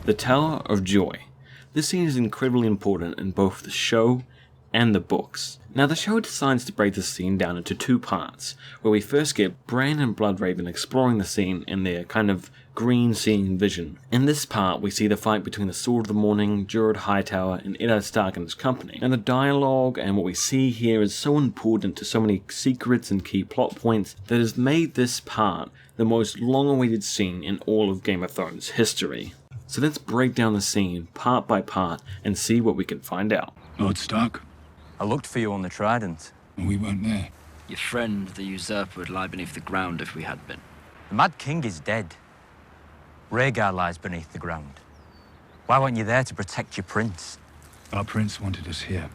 The Tower of Joy. This scene is incredibly important in both the show and the books. Now the show decides to break this scene down into two parts, where we first get Bran and Bloodraven exploring the scene in their kind of green seeing vision. In this part we see the fight between the Sword of the Morning, Gerard Hightower and Eddard Stark and his company. Now the dialogue and what we see here is so important to so many secrets and key plot points that has made this part the most long-awaited scene in all of Game of Thrones history. So let's break down the scene part by part and see what we can find out. Lord Stark? I looked for you on the Trident. And we weren't there. Your friend, the usurper, would lie beneath the ground if we had been. The Mad King is dead. Rhaegar lies beneath the ground. Why weren't you there to protect your prince? Our prince wanted us here.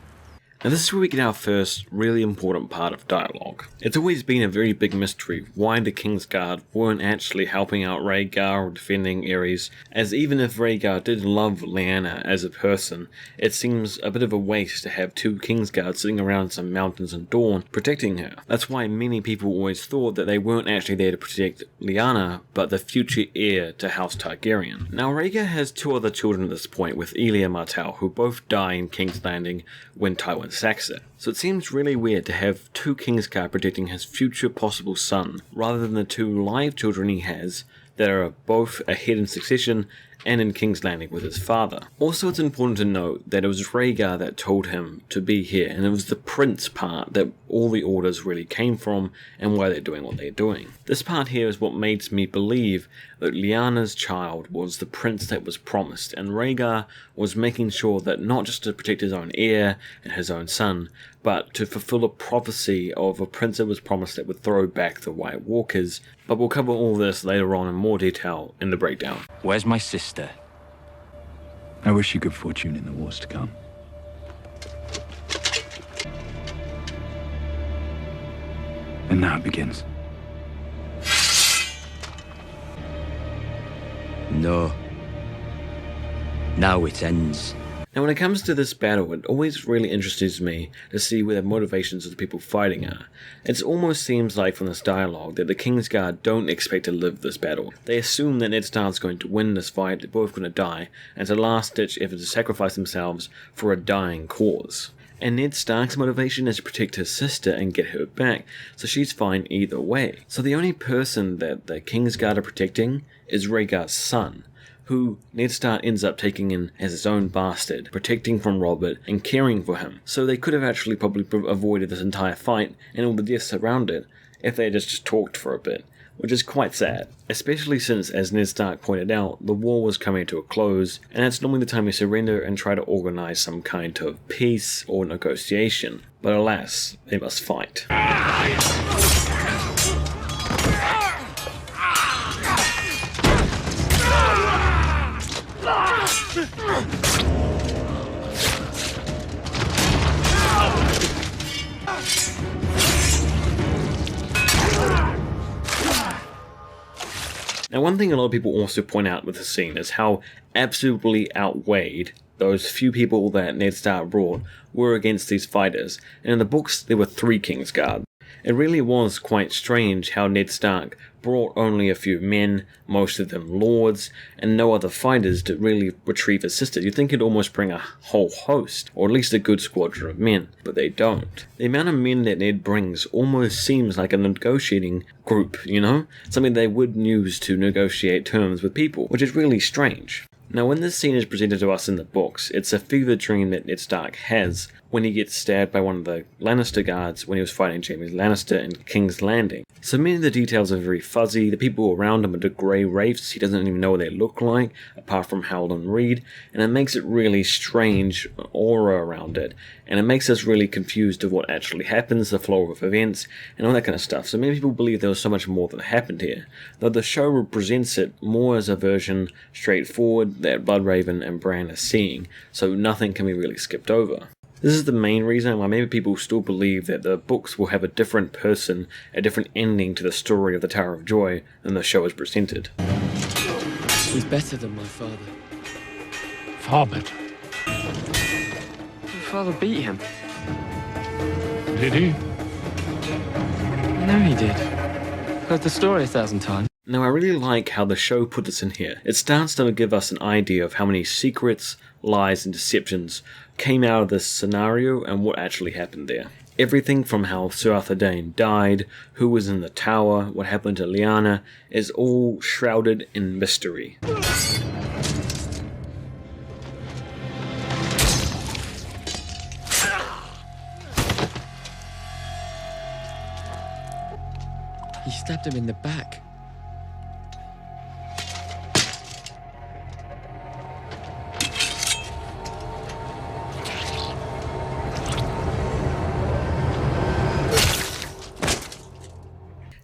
Now this is where we get our first really important part of dialogue. It's always been a very big mystery why the Kingsguard weren't actually helping out Rhaegar or defending Aerys, as even if Rhaegar did love Lyanna as a person, it seems a bit of a waste to have two Kingsguards sitting around some mountains in Dorne protecting her. That's why many people always thought that they weren't actually there to protect Lyanna, but the future heir to House Targaryen. Now Rhaegar has two other children at this point with Elia Martell, who both die in King's Landing when Tywin sacks it. So it seems really weird to have two Kingsguard protecting his future possible son, rather than the two live children he has that are both ahead in succession and in King's Landing with his father. Also, it's important to note that it was Rhaegar that told him to be here, and it was the prince part that all the orders really came from and why they're doing what they're doing. This part here is what makes me believe that Lyanna's child was the prince that was promised, and Rhaegar was making sure that not just to protect his own heir and his own son, but to fulfill a prophecy of a prince that was promised that would throw back the White Walkers. But we'll cover all this later on in more detail in the breakdown. Where's my sister? I wish you good fortune in the wars to come. And now it begins. No. Now it ends. Now when it comes to this battle, it always really interests me to see where the motivations of the people fighting are. It almost seems like from this dialogue that the Kingsguard don't expect to live this battle. They assume that Ned Stark's going to win this fight, they're both going to die, and it's a last ditch effort to sacrifice themselves for a dying cause. And Ned Stark's motivation is to protect his sister and get her back, so she's fine either way. So the only person that the Kingsguard are protecting is Rhaegar's son, who Ned Stark ends up taking in as his own bastard, protecting from Robert and caring for him. So they could have actually probably avoided this entire fight and all the deaths around it if they had just talked for a bit, which is quite sad, especially since, as Ned Stark pointed out, the war was coming to a close, and it's normally the time you surrender and try to organize some kind of peace or negotiation. But alas, they must fight. Now one thing a lot of people also point out with the scene is how absolutely outweighed those few people that Ned Stark brought were against these fighters, and in the books there were 3 Kingsguard. It really was quite strange how Ned Stark brought only a few men, most of them lords, and no other fighters to really retrieve his sister. You'd think he'd almost bring a whole host, or at least a good squadron of men, but they don't. The amount of men that Ned brings almost seems like a negotiating group, you know? Something they would use to negotiate terms with people, which is really strange. Now when this scene is presented to us in the books, it's a fever dream that Ned Stark has when he gets stabbed by one of the Lannister guards when he was fighting Jaime Lannister in King's Landing. So many of the details are very fuzzy, the people around him are the grey wraiths, he doesn't even know what they look like, apart from Howland Reed, and it makes it really strange aura around it, and it makes us really confused of what actually happens, the flow of events, and all that kind of stuff. So many people believe there was so much more that happened here, though the show represents it more as a version straightforward that Bloodraven and Bran are seeing, so nothing can be really skipped over. This is the main reason why maybe people still believe that the books will have a different person, a different ending to the story of the Tower of Joy than the show is presented. He's better than my father. Far better. My father beat him. Did he? I know he did. Heard the story 1,000 times. Now I really like how the show put this in here. It starts to give us an idea of how many secrets, lies and deceptions came out of this scenario and what actually happened there. Everything from how Sir Arthur Dane died, who was in the tower, what happened to Lyanna, is all shrouded in mystery. He stabbed him in the back.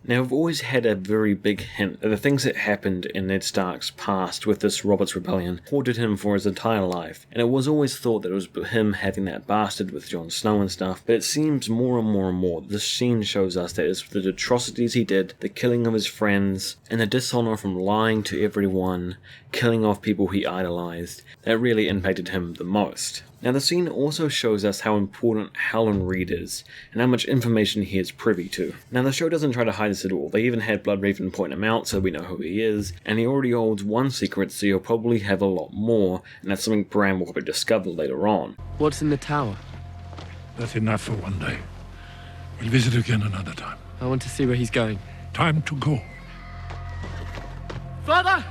Now, we've always had a very big hint that the things that happened in Ned Stark's past with this Robert's Rebellion haunted him for his entire life, and it was always thought that it was him having that bastard with Jon Snow and stuff, but it seems more and more and more that this scene shows us that it's the atrocities he did, the killing of his friends, and the dishonor from lying to everyone, killing off people he idolized, that really impacted him the most. Now the scene also shows us how important Howland Reed is, and how much information he is privy to. Now the show doesn't try to hide this at all. They even had Bloodraven point him out so we know who he is, and he already holds one secret, so he'll probably have a lot more, and that's something Bran will probably discover later on. What's in the tower? That's enough for one day. We'll visit again another time. I want to see where he's going. Time to go. Father!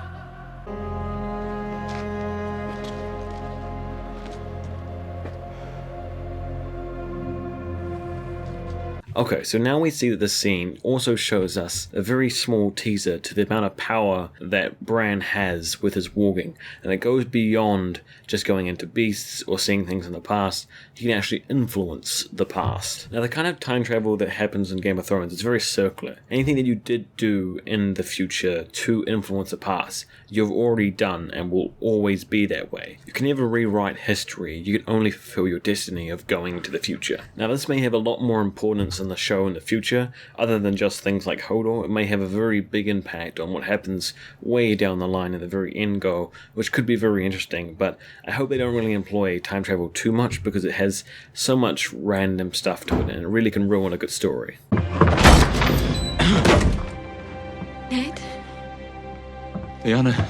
Okay, so now we see that the scene also shows us a very small teaser to the amount of power that Bran has with his warging, and it goes beyond just going into beasts or seeing things in the past. He can actually influence the past. Now the kind of time travel that happens in Game of Thrones is very circular. Anything that you did do in the future to influence the past, you've already done and will always be that way. You can never rewrite history, you can only fulfill your destiny of going to the future. Now this may have a lot more importance in the show in the future, other than just things like Hodor. It may have a very big impact on what happens way down the line at the very end goal, which could be very interesting, but I hope they don't really employ time travel too much because it has so much random stuff to it and it really can ruin a good story. Ned? Lyanna.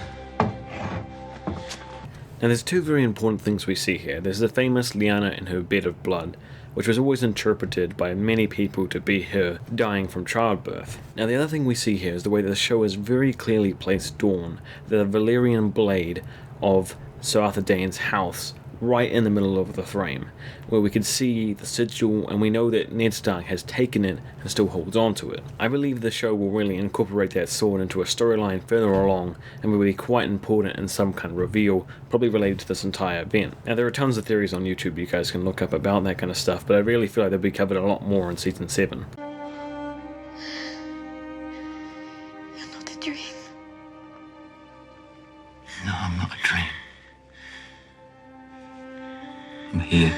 Now there's two very important things we see here. There's the famous Lyanna in her bed of blood, which was always interpreted by many people to be her dying from childbirth. Now the other thing we see here is the way that the show has very clearly placed Dorne, the Valyrian blade of Sir Arthur Dane's house, right in the middle of the frame, where we can see the sigil and we know that Ned Stark has taken it and still holds on to it. I believe the show will really incorporate that sword into a storyline further along and will be quite important in some kind of reveal, probably related to this entire event. Now there are tons of theories on YouTube you guys can look up about that kind of stuff, but I really feel like they'll be covered a lot more in Season 7. You're not a dream. No, I'm not a dream. I'm here.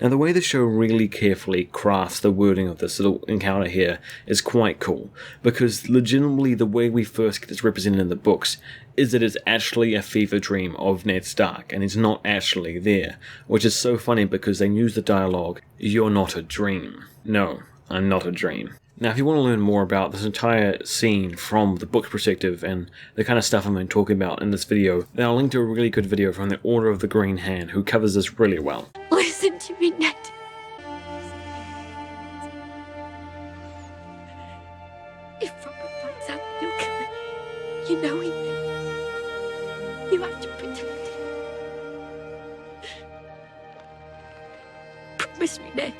Now the way the show really carefully crafts the wording of this little encounter here is quite cool, because legitimately the way we first get this represented in the books is that it's actually a fever dream of Ned Stark, and he's not actually there, which is so funny because they use the dialogue, "You're not a dream." No, I'm not a dream. Now if you want to learn more about this entire scene from the book's perspective and the kind of stuff I'm going to be talking about in this video, then I'll link to a really good video from the Order of the Green Hand who covers this really well. Listen to me, Ned. If Robert finds out, you'll kill him. You know he will. You have to protect him. Promise me, Ned.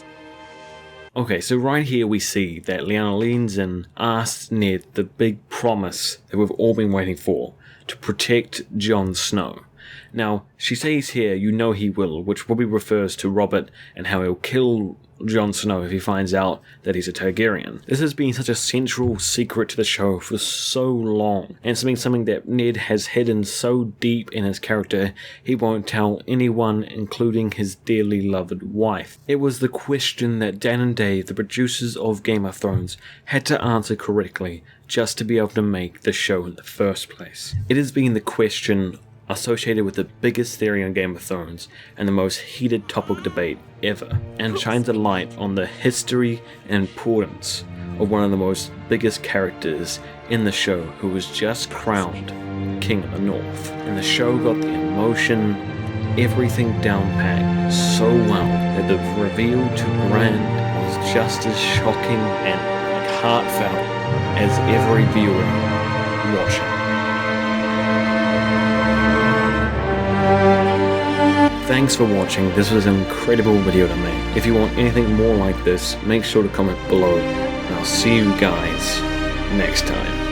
Okay, so right here we see that Lyanna leans in, asks Ned the big promise that we've all been waiting for, to protect Jon Snow. Now, she says here, you know he will, which probably refers to Robert and how he'll kill Jon Snow if he finds out that he's a Targaryen. This has been such a central secret to the show for so long, and it's been something that Ned has hidden so deep in his character he won't tell anyone, including his dearly loved wife. It was the question that Dan and Dave, the producers of Game of Thrones, had to answer correctly just to be able to make the show in the first place. It has been the question associated with the biggest theory on Game of Thrones and the most heated topic debate ever, and shines a light on the history and importance of one of the most biggest characters in the show who was just crowned King of the North. And the show got the emotion, everything down-packed so well that the reveal to Bran was just as shocking and heartfelt as every viewer watching. Thanks for watching. This was an incredible video to make. If you want anything more like this, make sure to comment below, and I'll see you guys next time.